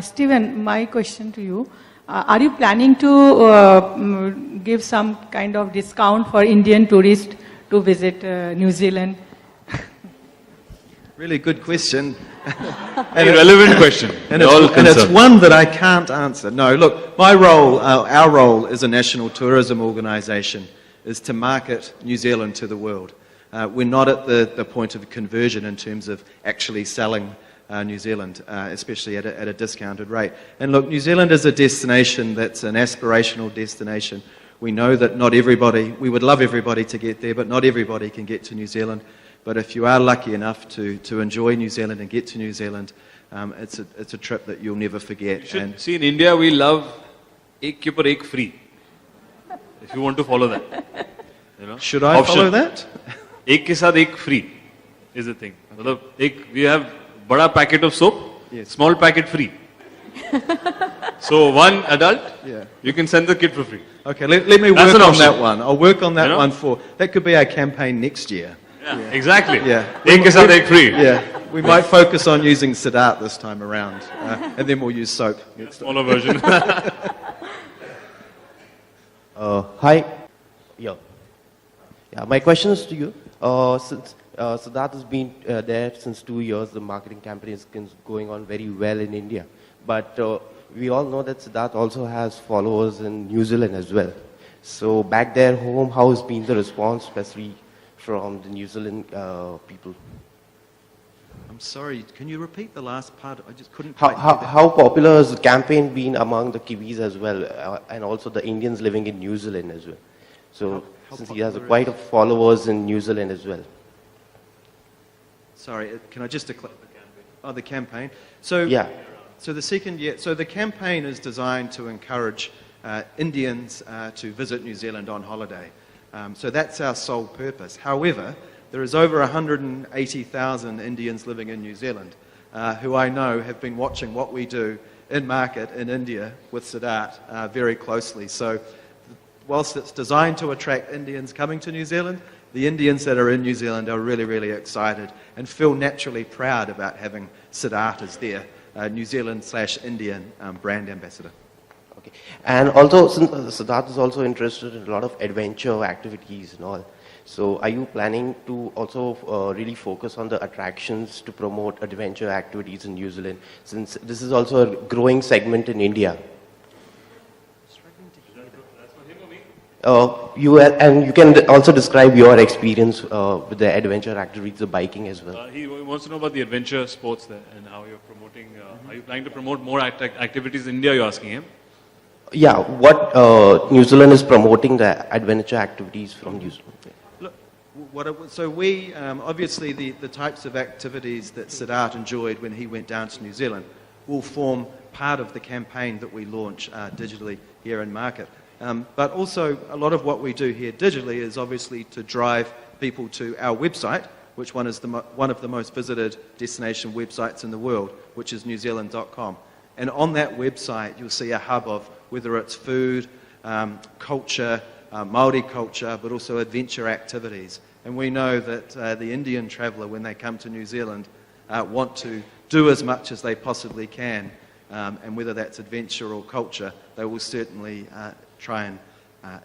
Stephen, my question to you. Are you planning to give some kind of discount for Indian tourists to visit New Zealand? Really good question. A relevant question. And it's one that I can't answer. No, look, my role, our role as a national tourism organisation is to market New Zealand to the world. We're not at the point of conversion in terms of actually selling New Zealand, especially at a discounted rate. And look, New Zealand is a destination that's an aspirational destination. We know that not everybody, we would love everybody to get there, but not everybody can get to New Zealand. But if you are lucky enough to enjoy New Zealand and get to New Zealand, it's a trip that you'll never forget. And see, in India we love ek ke upar ek free. If you want to follow that, you know. Should I follow that? Ek ke saath ek free is the thing. We have bada packet of soap, yes. Small packet free. So one adult, you can send the kid for free. Okay, let me work on that one. I'll work on that one that could be our campaign next year. Yeah, exactly. Yeah. Ek ke saath ek free. Yeah. We might focus on using Siddharth this time around, and then we'll use soap. Smaller version. Hi. Yeah, my question is to you. Since Siddharth has been there since 2 years, the marketing campaign is going on very well in India. But we all know that Siddharth also has followers in New Zealand as well. So back there home, how has been the response, especially from the New Zealand people? I'm sorry, can you repeat the last part? I just couldn't How popular has the campaign been among the Kiwis as well, and also the Indians living in New Zealand as well? So since he has quite a followers in New Zealand as well. Sorry, can I just declare the campaign? Oh, the campaign. So yeah. So the campaign is designed to encourage Indians to visit New Zealand on holiday. So that's our sole purpose. However, there is over 180,000 Indians living in New Zealand who I know have been watching what we do in market in India with Siddharth very closely. So whilst it's designed to attract Indians coming to New Zealand, the Indians that are in New Zealand are really, really excited and feel naturally proud about having Siddharth as their New Zealand/Indian brand ambassador. Okay. And also, since Siddharth is also interested in a lot of adventure activities and all, so are you planning to also really focus on the attractions to promote adventure activities in New Zealand, since this is also a growing segment in India? You can also describe your experience with the adventure activities, the biking as well. He wants to know about the adventure sports there and how you're promoting. Are you planning to promote more activities in India? You're asking him. Yeah, what New Zealand is promoting the adventure activities from New Zealand. Look, so we obviously the types of activities that Siddharth enjoyed when he went down to New Zealand will form part of the campaign that we launch digitally here in market. But also, a lot of what we do here digitally is obviously to drive people to our website, which one is one of the most visited destination websites in the world, which is newzealand.com. And on that website, you'll see a hub of whether it's food, culture, Māori culture, but also adventure activities. And we know that the Indian traveller, when they come to New Zealand, want to do as much as they possibly can. And whether that's adventure or culture, they will certainly try and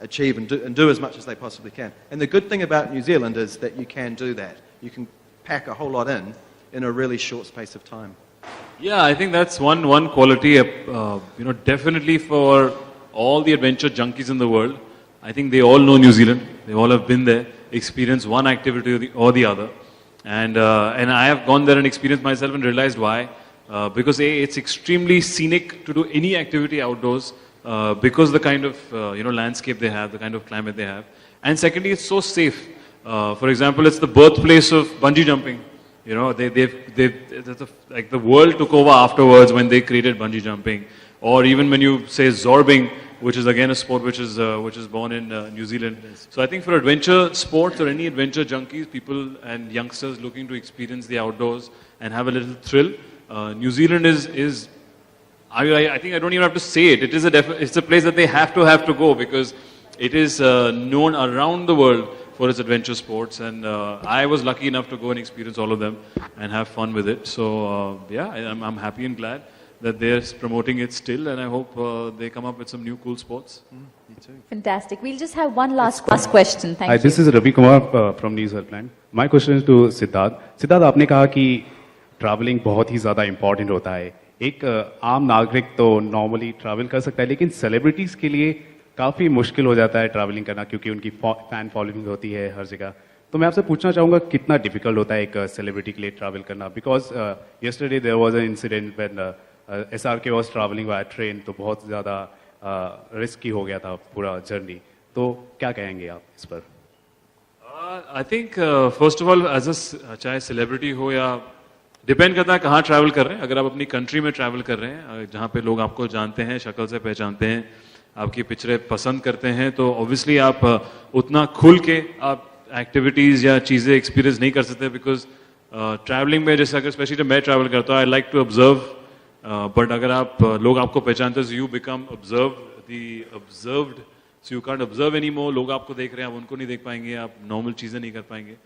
achieve and do as much as they possibly can. And the good thing about New Zealand is that you can do that. You can pack a whole lot in a really short space of time. Yeah, I think that's one quality, definitely for all the adventure junkies in the world. I think they all know New Zealand. They all have been there, experienced one activity or the other. And I have gone there and experienced myself and realized why. Because it's extremely scenic to do any activity outdoors because the kind of landscape they have, the kind of climate they have. And secondly, it's so safe. For example, it's the birthplace of bungee jumping. You know, like the world took over afterwards when they created bungee jumping. Or even when you say zorbing, which is again a sport which is born in New Zealand. So I think for adventure sports or any adventure junkies, people and youngsters looking to experience the outdoors and have a little thrill, New Zealand is I think I don't even have to say it. It's a place that they have to go because it is known around the world for its adventure sports, and I was lucky enough to go and experience all of them and have fun with it. So I'm happy and glad. that they're promoting it still, and I hope they come up with some new cool sports. Me too. Fantastic. We'll just have one last question. Thank Hi, you. this is Ravi Kumar from News Helpline. My question is to Siddharth. Siddharth, आपने कहा कि travelling बहुत ही ज़्यादा important होता है. एक आम नागरिक तो नॉर्मली ट्रैवल कर सकता है, लेकिन सेलिब्रिटीज़ के लिए काफ़ी मुश्किल हो जाता है ट्रैवलिंग करना, क्योंकि उनकी फैन फॉलोइंग होती है हर जगह. तो मैं आपसे पूछना चाहूँगा कितना डिफिकल्ट होता है एक सेलिब्रिटी के लिए ट्रैवल करना, because yesterday there was an incident when SRK was travelling by train, तो बहुत ज़्यादा रिस्की हो गया था पूरा जर्नी. तो क्या कहेंगे आप इस पर? I think first of all as a चाहे सेलिब्रिटी हो या डिपेंड करता है कहाँ ट्रैवल कर रहे हैं. अगर आप अपनी कंट्री में ट्रैवल कर रहे हैं जहाँ पे लोग आपको जानते हैं, शक्ल से पहचानते हैं, आपकी पिक्चरें पसंद करते हैं, तो ऑब्वियसली आप उतना खुल के आप एक्टिविटीज़ या चीज़ें एक्सपीरियंस नहीं कर सकते. बिकॉज ट्रैवलिंग में जैसे अगर स्पेशली जब मैं ट्रैवल करता हूँ, I like to observe, but अगर आप लोग आपको पहचानते हैं, you become observed, so you can't observe any more. लोग आपको देख रहे हैं, आप उनको नहीं देख पाएंगे, आप नॉर्मल चीज़ें नहीं कर पाएंगे.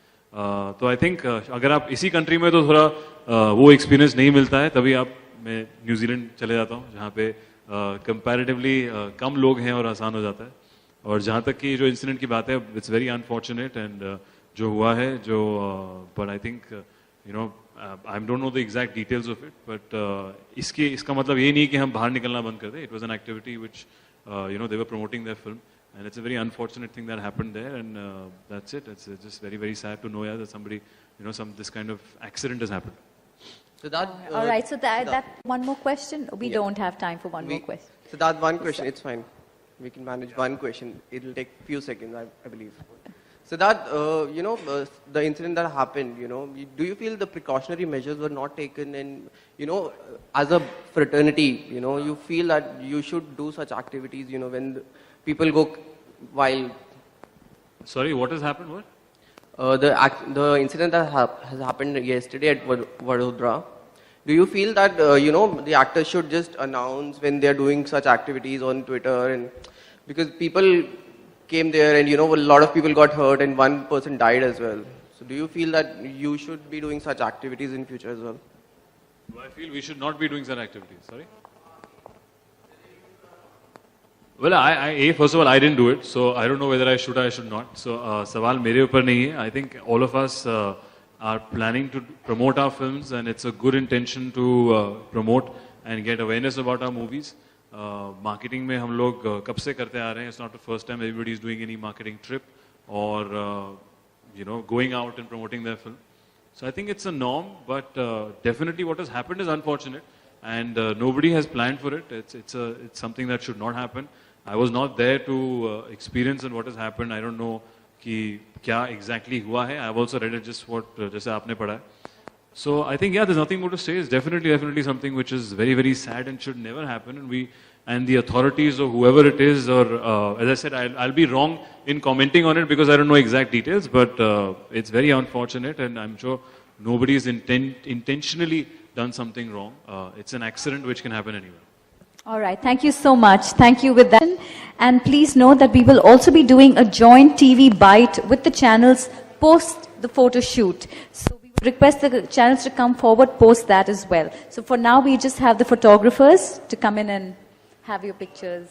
तो आई थिंक अगर आप इसी कंट्री में, तो थोड़ा वो एक्सपीरियंस नहीं मिलता है. तभी मैं न्यूजीलैंड चले जाता हूँ, जहाँ पे कंपैरेटिवली कम लोग हैं और आसान हो जाता है. और जहाँ तक कि जो इंसिडेंट की बात है, इट्स वेरी अनफॉर्चुनेट एंड जो हुआ है, जो but I think you know I don't know the exact details of it, but इसका मतलब ये नहीं कि हम बाहर निकलना बंद कर दें. It was an activity which you know, they were promoting their film, and it's a very unfortunate thing that happened there, and that's it. It's just very, very sad to know, yeah, that somebody, you know, this kind of accident has happened. So that. All right, so that one more question. We don't have time for one more question. So that one question, it's fine. We can manage one question. It'll take few seconds, I believe. So that, you know, the incident that happened, you know, do you feel the precautionary measures were not taken, and, you know, as a fraternity, you know, you feel that you should do such activities, you know, when people go wild? Sorry, what has happened? What? The incident that has happened yesterday at Vadodara, do you feel that, you know, the actors should just announce when they're doing such activities on Twitter, and because people came there and, you know, a lot of people got hurt and one person died as well. So do you feel that you should be doing such activities in future as well? Do I feel we should not be doing such activities? Sorry? Well, first of all, I didn't do it, so I don't know whether I should or I should not. So, सवाल मेरे ऊपर नहीं है. I think all of us are planning to promote our films, and it's a good intention to promote and get awareness about our movies. Marketing में हम लोग कब से करते आ रहे हैं. It's not the first time everybody is doing any marketing trip और you know going out and promoting their film. So I think it's a norm, but definitely what has happened is unfortunate and nobody has planned for it. It's something that should not happen. I was not there to experience what has happened. I don't know कि क्या exactly हुआ है. I've also read it just what जैसे आपने पढ़ा है. So I think, yeah, there's nothing more to say. It's definitely something which is very, very sad and should never happen. And the authorities or whoever it is, or as I said, I'll be wrong in commenting on it because I don't know exact details. But it's very unfortunate, and I'm sure nobody has intentionally done something wrong. It's an accident which can happen anywhere. All right, thank you so much. Thank you with that. And please note that we will also be doing a joint TV bite with the channels post the photo shoot. So we would request the channels to come forward post that as well. So for now, we just have the photographers to come in and have your pictures.